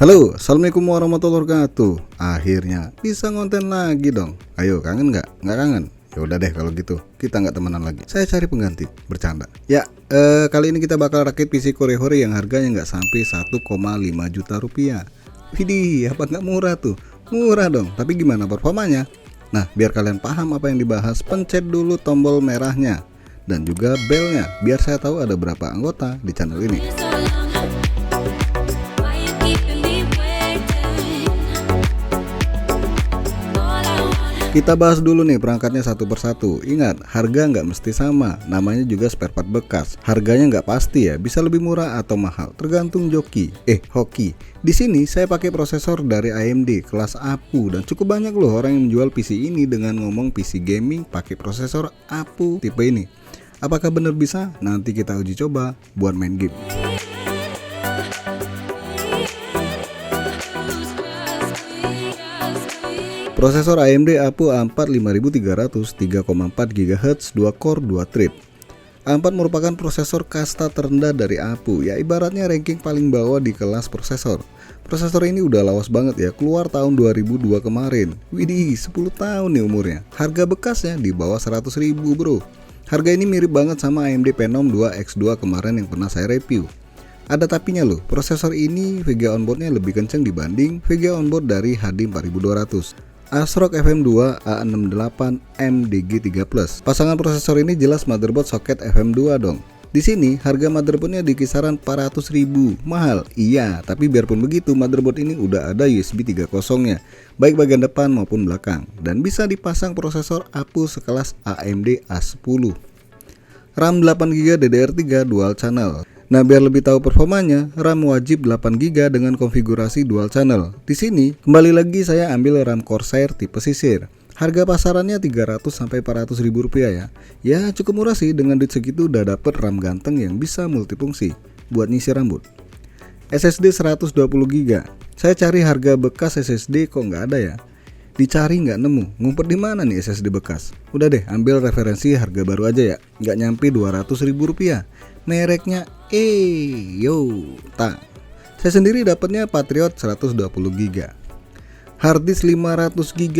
Halo, assalamualaikum warahmatullahi wabarakatuh. Akhirnya bisa ngonten lagi dong. Ayo, kangen nggak? Nggak kangen? Ya udah deh kalau gitu, kita nggak temenan lagi. Saya cari pengganti, bercanda. Ya, kali ini kita bakal rakit PC Core Hore yang harganya nggak sampai 1,5 juta rupiah. Widih, apa nggak murah tuh? Murah dong. Tapi gimana performanya? Nah, biar kalian paham apa yang dibahas, pencet dulu tombol merahnya dan juga belnya, biar saya tahu ada berapa anggota di channel ini. Kita bahas dulu nih perangkatnya satu persatu. Ingat, harga nggak mesti sama, namanya juga spare part bekas. Harganya nggak pasti ya, bisa lebih murah atau mahal, tergantung hoki. Di sini saya pakai prosesor dari AMD kelas APU dan cukup banyak loh orang yang menjual PC ini dengan ngomong PC gaming pakai prosesor APU tipe ini. Apakah benar bisa? Nanti kita uji coba buat main game. Prosesor AMD APU A4 5300 3,4 GHz 2 core 2 thread. A4 merupakan prosesor kasta terendah dari APU, ya ibaratnya ranking paling bawah di kelas prosesor. Prosesor ini udah lawas banget ya, keluar tahun 2002 kemarin. Widih, 10 tahun nih umurnya. Harga bekasnya di bawah 100.000 bro. Harga ini mirip banget sama AMD Phenom 2X2 kemarin yang pernah saya review. Ada tapinya loh, prosesor ini VGA onboardnya lebih kenceng dibanding VGA onboard dari HD 4200. ASRock FM2 A68 MDG3+. Pasangan prosesor ini jelas motherboard soket FM2 dong. Di sini harga motherboardnya di kisaran 400.000. Mahal, iya, tapi biarpun begitu motherboard ini udah ada USB 3.0-nya, baik bagian depan maupun belakang, dan bisa dipasang prosesor APU sekelas AMD A10. RAM 8GB DDR3 dual channel. Nah, biar lebih tahu performanya, RAM wajib 8GB dengan konfigurasi dual channel. Di sini, kembali lagi saya ambil RAM Corsair tipe sisir. Harga pasarannya 300 sampai 400 ribu rupiah ya. Ya, cukup murah sih, dengan duit segitu udah dapet RAM ganteng yang bisa multifungsi buat nyisir rambut. SSD 120GB. Saya cari harga bekas SSD kok nggak ada ya. Dicari nggak nemu, ngumpet di mana nih SSD bekas? Udah deh, ambil referensi harga baru aja ya, nggak nyampe 200 ribu rupiah. Mereknya tak. Saya sendiri dapatnya Patriot 120GB. Harddisk 500GB.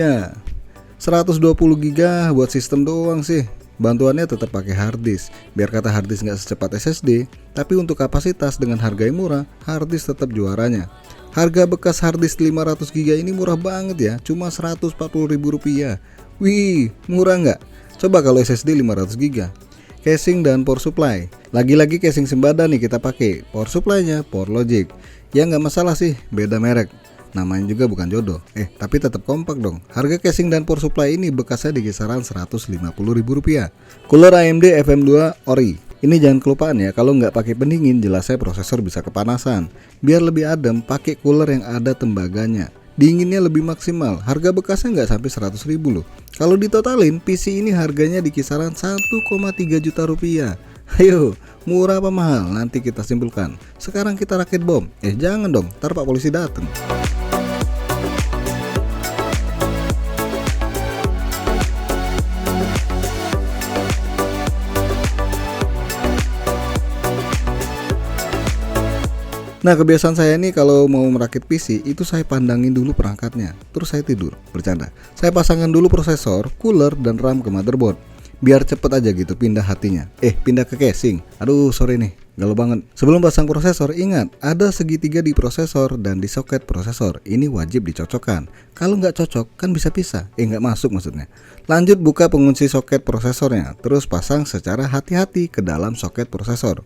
120GB buat sistem doang sih. Bantuannya tetap pakai harddisk. Biar kata harddisk nggak secepat SSD, tapi untuk kapasitas dengan harga yang murah, harddisk tetap juaranya. Harga bekas harddisk 500GB ini murah banget ya, cuma 140 ribu rupiah. Wih, murah nggak? Coba kalau SSD 500GB. Casing dan power supply. Lagi-lagi casing sembada nih kita pakai. Power supply-nya Power Logic. Ya nggak masalah sih, beda merek. Namanya juga bukan jodoh. Tapi tetap kompak dong. Harga casing dan power supply ini bekasnya di kisaran 150 ribu rupiah. Cooler AMD FM2 Ori. Ini jangan kelupaan ya, kalau nggak pakai pendingin jelasnya prosesor bisa kepanasan. Biar lebih adem, pakai cooler yang ada tembaganya. Dinginnya lebih maksimal, harga bekasnya nggak sampai 100 ribu loh. Kalau ditotalin, PC ini harganya di kisaran 1,3 juta rupiah. Ayo, murah apa mahal? Nanti kita simpulkan. Sekarang kita rakit bom. Jangan dong, ntar Pak Polisi dateng. Nah, kebiasaan saya nih kalau mau merakit PC itu saya pandangin dulu perangkatnya, terus saya tidur, bercanda. Saya pasangkan dulu prosesor, cooler, dan RAM ke motherboard, biar cepet aja gitu pindah hatinya. Pindah ke casing. Aduh, sorry nih, galau banget. Sebelum pasang prosesor, ingat ada segitiga di prosesor dan di soket prosesor. Ini wajib dicocokkan. Kalau nggak cocok kan bisa pisah. Nggak masuk maksudnya. Lanjut buka pengunci soket prosesornya, terus pasang secara hati-hati ke dalam soket prosesor.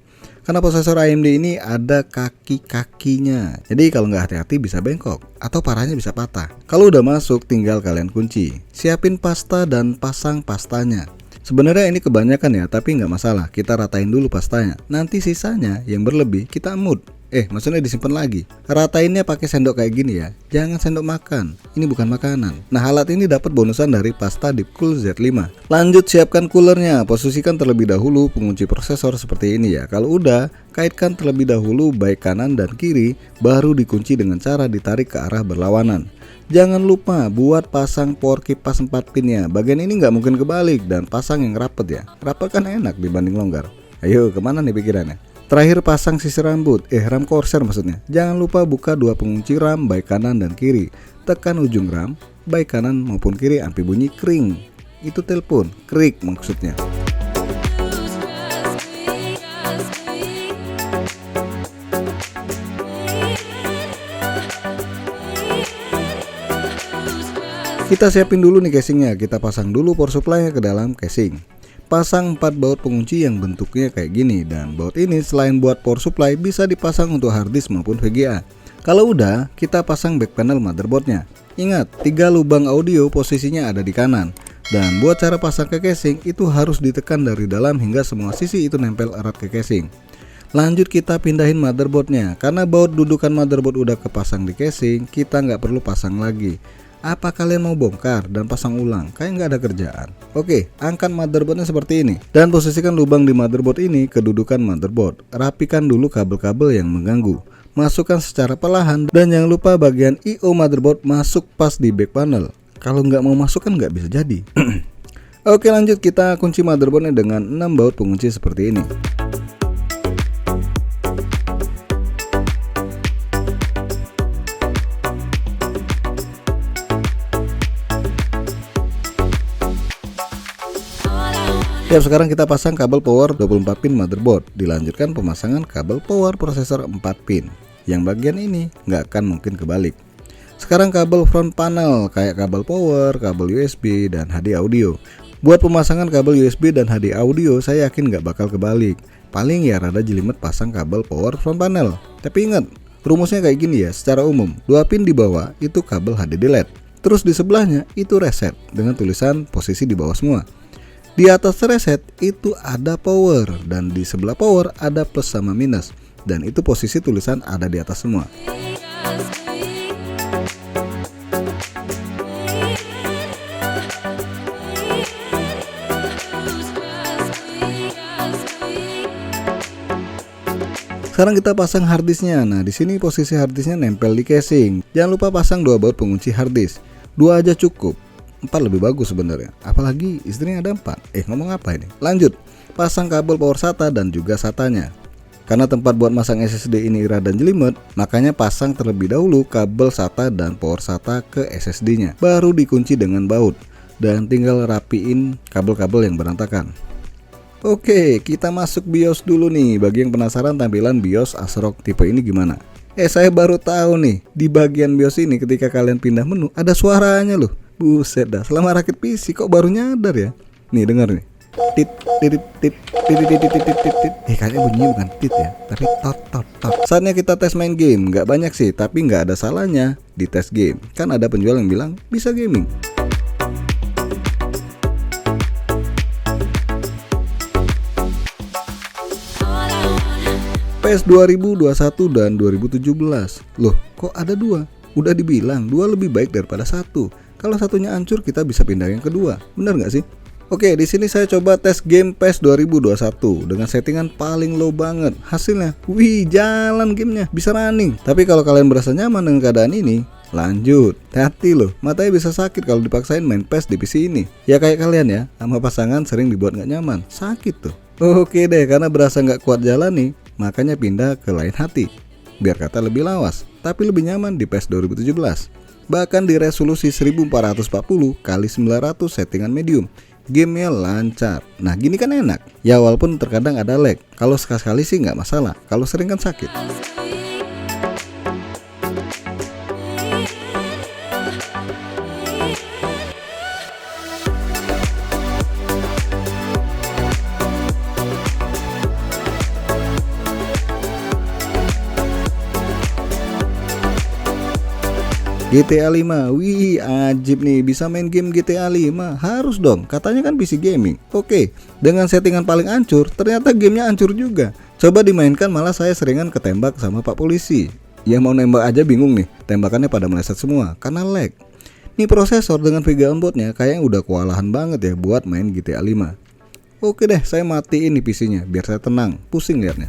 Karena prosesor AMD ini ada kaki-kakinya, jadi kalau nggak hati-hati bisa bengkok atau parahnya bisa patah. Kalau udah masuk tinggal kalian kunci, siapin pasta dan pasang pastanya. Sebenarnya ini kebanyakan ya, tapi nggak masalah, kita ratain dulu pastanya. Nanti sisanya yang berlebih kita emut. Maksudnya disimpan lagi. Ratainnya pakai sendok kayak gini ya, jangan sendok makan, ini bukan makanan. Nah, alat ini dapat bonusan dari pasta Deepcool Z5. Lanjut siapkan coolernya, posisikan terlebih dahulu pengunci prosesor seperti ini ya. Kalau udah, kaitkan terlebih dahulu baik kanan dan kiri, baru dikunci dengan cara ditarik ke arah berlawanan. Jangan lupa buat pasang power kipas 4 pinnya. Bagian ini nggak mungkin kebalik dan pasang yang rapet ya. Rapet kan enak dibanding longgar. Ayo, kemana nih pikirannya? Terakhir pasang sisi RAM Corsair maksudnya. Jangan lupa buka dua pengunci RAM baik kanan dan kiri. Tekan ujung RAM baik kanan maupun kiri sampai bunyi kring. Itu telepon, krik maksudnya. Kita siapin dulu nih casingnya, kita pasang dulu power supply ke dalam casing. Pasang 4 baut pengunci yang bentuknya kayak gini, dan baut ini selain buat power supply bisa dipasang untuk harddisk maupun VGA. Kalau udah, kita pasang back panel motherboardnya. Ingat, 3 lubang audio posisinya ada di kanan. Dan buat cara pasang ke casing itu harus ditekan dari dalam hingga semua sisi itu nempel erat ke casing. Lanjut kita pindahin motherboardnya, karena baut dudukan motherboard udah kepasang di casing, kita nggak perlu pasang lagi. Apa kalian mau bongkar dan pasang ulang? Kayak nggak ada kerjaan. Oke, angkat motherboardnya seperti ini dan posisikan lubang di motherboard ini kedudukan motherboard. Rapikan dulu kabel-kabel yang mengganggu. Masukkan secara perlahan dan jangan lupa bagian I/O motherboard masuk pas di back panel. Kalau nggak mau masukkan nggak bisa jadi. Oke, lanjut kita kunci motherboardnya dengan 6 baut pengunci seperti ini. Sekarang kita pasang kabel power 24 pin motherboard. Dilanjutkan pemasangan kabel power prosesor 4 pin. Yang bagian ini nggak akan mungkin kebalik. Sekarang kabel front panel kayak kabel power, kabel USB, dan HD audio. Buat pemasangan kabel USB dan HD audio saya yakin nggak bakal kebalik. Paling ya rada jelimet pasang kabel power front panel. Tapi ingat, rumusnya kayak gini ya, secara umum 2 pin di bawah itu kabel HDD LED. Terus di sebelahnya itu reset dengan tulisan posisi di bawah semua. Di atas reset itu ada power dan di sebelah power ada plus sama minus, dan itu posisi tulisan ada di atas semua. Sekarang kita pasang harddisknya. Nah, di sini posisi harddisknya nempel di casing. Jangan lupa pasang 2 baut pengunci harddisk. 2 aja cukup. 4 lebih bagus sebenarnya, apalagi istrinya ada 4. Ngomong apa ini? Lanjut, pasang kabel power SATA dan juga SATA-nya. Karena tempat buat masang SSD ini rada jelimet, makanya pasang terlebih dahulu kabel SATA dan power SATA ke SSD-nya. Baru dikunci dengan baut dan tinggal rapiin kabel-kabel yang berantakan. Oke, kita masuk BIOS dulu nih. Bagi yang penasaran tampilan BIOS ASRock tipe ini gimana? Saya baru tahu nih, di bagian BIOS ini ketika kalian pindah menu ada suaranya loh. Buset dah, selama rakit PC kok baru nyadar ya. Nih denger nih. Tit tit tit tit tit tit tit tit. Kayaknya bunyinya bukan tit ya, tapi tot tot tot. Saatnya kita tes main game. Nggak banyak sih, tapi nggak ada salahnya di tes game. Kan ada penjual yang bilang bisa gaming. PES 2021 dan 2017. Loh, kok ada 2? Udah dibilang 2 lebih baik daripada 1. Kalau satunya hancur kita bisa pindah yang kedua. Bener nggak sih? Oke, di sini saya coba tes game PES 2021 dengan settingan paling low banget. Hasilnya, wih, jalan gamenya, bisa running. Tapi kalau kalian berasa nyaman dengan keadaan ini, lanjut. Hati loh, matanya bisa sakit kalau dipaksain main PES di PC ini. Ya kayak kalian ya, sama pasangan sering dibuat nggak nyaman, sakit tuh. Oke deh, karena berasa nggak kuat jalan nih, makanya pindah ke lain hati. Biar kata lebih lawas, tapi lebih nyaman di PES 2017. Bahkan di resolusi 1440 x 900 settingan medium, gamenya lancar. Nah gini kan enak. Ya walaupun terkadang ada lag. Kalau sekali-sekali sih nggak masalah. Kalau sering kan sakit. GTA 5, wih ajib nih, bisa main game GTA 5, harus dong, katanya kan PC gaming. Oke, dengan settingan paling hancur, ternyata gamenya hancur juga. Coba dimainkan malah saya seringan ketembak sama Pak Polisi. Ya mau nembak aja bingung nih, tembakannya pada meleset semua, karena lag. Ini prosesor dengan VGA onboardnya kayaknya udah kewalahan banget ya buat main GTA 5. Oke deh, saya matiin nih PC-nya, biar saya tenang, pusing liatnya.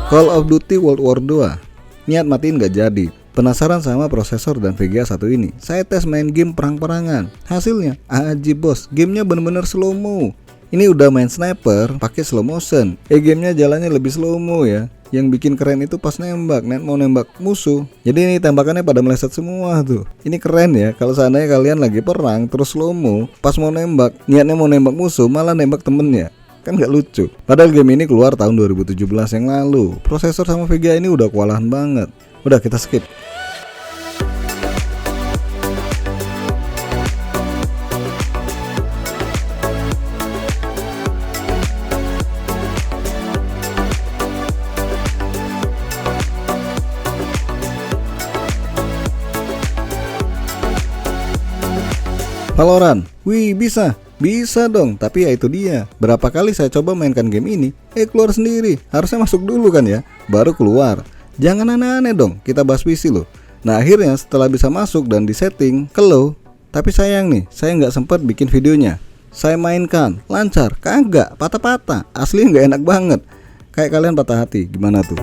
Call of Duty World War 2. Niat matiin gak jadi. Penasaran sama prosesor dan VGA 1 ini. Saya tes main game perang-perangan. Hasilnya, ajib bos, gamenya bener-bener slow-mo. Ini udah main sniper pakai slow motion. Gamenya jalannya lebih slow-mo ya. Yang bikin keren itu pas nembak, mau nembak musuh. Jadi ini tembakannya pada meleset semua tuh. Ini keren ya. Kalau seandainya kalian lagi perang terus slow-mo, pas mau nembak, niatnya mau nembak musuh malah nembak temennya. Kan gak lucu. Padahal game ini keluar tahun 2017 yang lalu. Prosesor sama VGA ini udah kewalahan banget. Udah kita skip. Valorant, wih bisa dong, tapi ya itu dia. Berapa kali saya coba mainkan game ini, keluar sendiri. Harusnya masuk dulu kan ya, baru keluar. Jangan aneh-aneh dong, kita bahas PC loh. Nah akhirnya setelah bisa masuk dan disetting ke low, tapi sayang nih, saya nggak sempat bikin videonya. Saya mainkan, lancar, kagak, patah-patah, asli nggak enak banget. Kayak kalian patah hati, gimana tuh?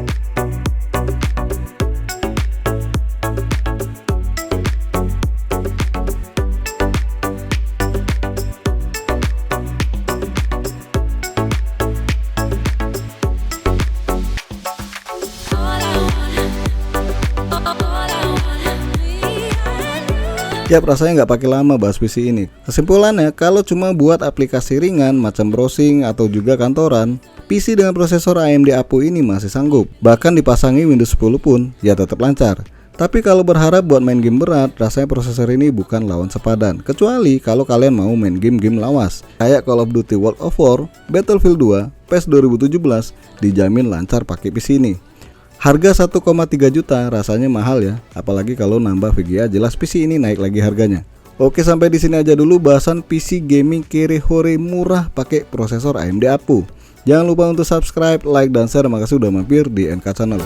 Yap, rasanya nggak pakai lama bahas PC ini. Kesimpulannya, kalau cuma buat aplikasi ringan macam browsing atau juga kantoran, PC dengan prosesor AMD APU ini masih sanggup. Bahkan dipasangi Windows 10 pun, ya tetap lancar. Tapi kalau berharap buat main game berat, rasanya prosesor ini bukan lawan sepadan. Kecuali kalau kalian mau main game-game lawas, kayak Call of Duty World War, Battlefield 2, PES 2017, dijamin lancar pakai PC ini. Harga 1,3 juta rasanya mahal ya, apalagi kalau nambah VGA jelas PC ini naik lagi harganya. Oke, sampai di sini aja dulu bahasan PC gaming kere hore murah pakai prosesor AMD APU. Jangan lupa untuk subscribe, like, dan share. Makasih udah mampir di NK Channel.